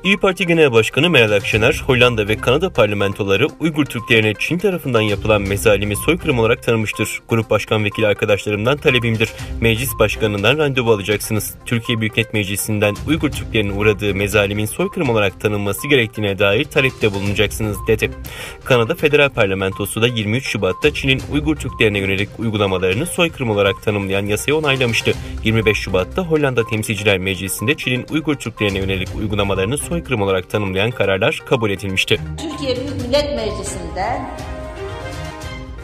İYİ Parti Genel Başkanı Meral Akşener, Hollanda ve Kanada parlamentoları Uygur Türklerine Çin tarafından yapılan mezalimi soykırım olarak tanımıştır. Grup Başkan Vekili arkadaşlarımdan talebimdir. Meclis Başkanı'ndan randevu alacaksınız. Türkiye Büyük Millet Meclisi'nden Uygur Türklerinin uğradığı mezalimin soykırım olarak tanınması gerektiğine dair talepte bulunacaksınız, dedi. Kanada Federal Parlamentosu da 23 Şubat'ta Çin'in Uygur Türklerine yönelik uygulamalarını soykırım olarak tanımlayan yasayı onaylamıştı. 25 Şubat'ta Hollanda Temsilciler Meclisi'nde Çin'in Uygur Türklerine yönelik uygulamalarını soykırım olarak tanımlayan kararlar kabul edilmişti. Türkiye Büyük Millet Meclisi'nde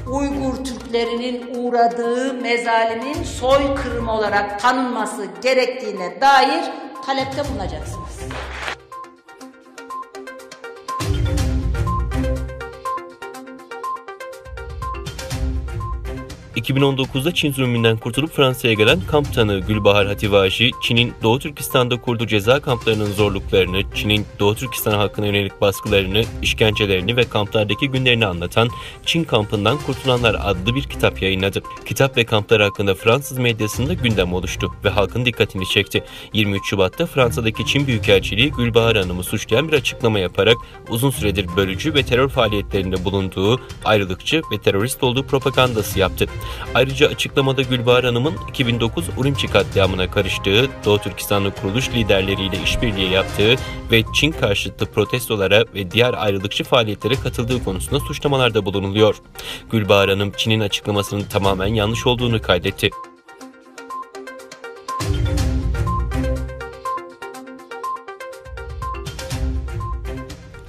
Uygur Türklerinin uğradığı mezalimin soykırım olarak tanınması gerektiğine dair talepte bulunacaksınız. 2019'da Çin zulmünden kurtulup Fransa'ya gelen kamp tanığı Gülbahar Hativaji, Çin'in Doğu Türkistan'da kurduğu ceza kamplarının zorluklarını, Çin'in Doğu Türkistan halkına yönelik baskılarını, işkencelerini ve kamplardaki günlerini anlatan Çin Kampından Kurtulanlar adlı bir kitap yayınladı. Kitap ve kamplar hakkında Fransız medyasında gündem oluştu ve halkın dikkatini çekti. 23 Şubat'ta Fransa'daki Çin Büyükelçiliği Gülbahar Hanım'ı suçlayan bir açıklama yaparak uzun süredir bölücü ve terör faaliyetlerinde bulunduğu, ayrılıkçı ve terörist olduğu propagandası yaptı. Ayrıca açıklamada Gülbahar Hanım'ın 2009 Urumçi katliamına karıştığı, Doğu Türkistanlı kuruluş liderleriyle işbirliği yaptığı ve Çin karşıtı protestolara ve diğer ayrılıkçı faaliyetlere katıldığı konusunda suçlamalarda bulunuluyor. Gülbahar Hanım, Çin'in açıklamasının tamamen yanlış olduğunu kaydetti.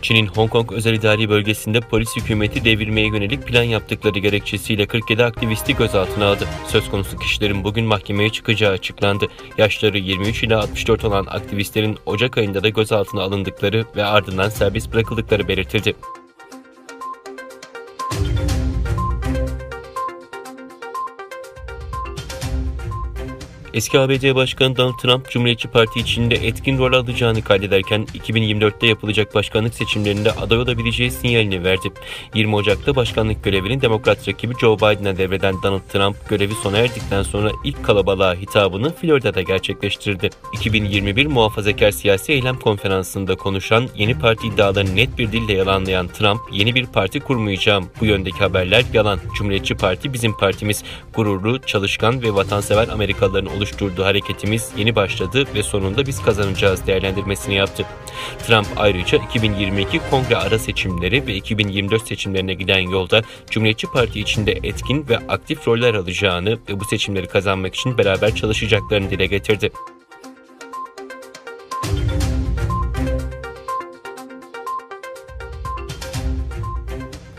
Çin'in Hong Kong Özel İdari Bölgesi'nde polis hükümeti devirmeye yönelik plan yaptıkları gerekçesiyle 47 aktivisti gözaltına aldı. Söz konusu kişilerin bugün mahkemeye çıkacağı açıklandı. Yaşları 23 ila 64 olan aktivistlerin Ocak ayında da gözaltına alındıkları ve ardından serbest bırakıldıkları belirtildi. Eski ABD Başkanı Donald Trump, Cumhuriyetçi Parti içinde etkin rol alacağını kaydederken 2024'te yapılacak başkanlık seçimlerinde aday olabileceği sinyalini verdi. 20 Ocak'ta başkanlık görevini Demokrat rakibi Joe Biden'a devreden Donald Trump, görevi sona erdikten sonra ilk kalabalığa hitabını Florida'da gerçekleştirdi. 2021 Muhafazakar Siyasi Eylem Konferansı'nda konuşan, yeni parti iddialarını net bir dille yalanlayan Trump, yeni bir parti kurmayacağım, bu yöndeki haberler yalan, Cumhuriyetçi Parti bizim partimiz, gururlu, çalışkan ve vatansever Amerikalıların oluşturduğu hareketimiz yeni başladı ve sonunda biz kazanacağız değerlendirmesini yaptı. Trump ayrıca 2022 Kongre ara seçimleri ve 2024 seçimlerine giden yolda Cumhuriyetçi Parti içinde etkin ve aktif roller alacağını ve bu seçimleri kazanmak için beraber çalışacaklarını dile getirdi.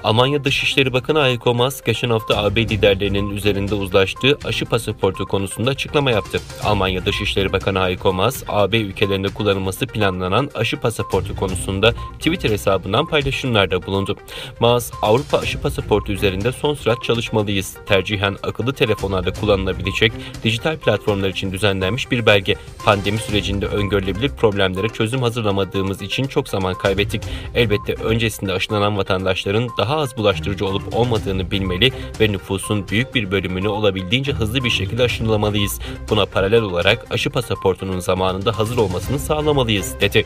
Almanya Dışişleri Bakanı Heiko Maas, geçen hafta AB liderlerinin üzerinde uzlaştığı aşı pasaportu konusunda açıklama yaptı. Almanya Dışişleri Bakanı Heiko Maas, AB ülkelerinde kullanılması planlanan aşı pasaportu konusunda Twitter hesabından paylaşımlarda bulundu. Maas, Avrupa aşı pasaportu üzerinde son sürat çalışmalıyız. Tercihen akıllı telefonlarda kullanılabilecek dijital platformlar için düzenlenmiş bir belge. Pandemi sürecinde öngörülebilir problemlere çözüm hazırlamadığımız için çok zaman kaybettik. Elbette öncesinde aşılanan vatandaşların daha az bulaştırıcı olup olmadığını bilmeli ve nüfusun büyük bir bölümünü olabildiğince hızlı bir şekilde aşılamalıyız. Buna paralel olarak aşı pasaportunun zamanında hazır olmasını sağlamalıyız, dedi.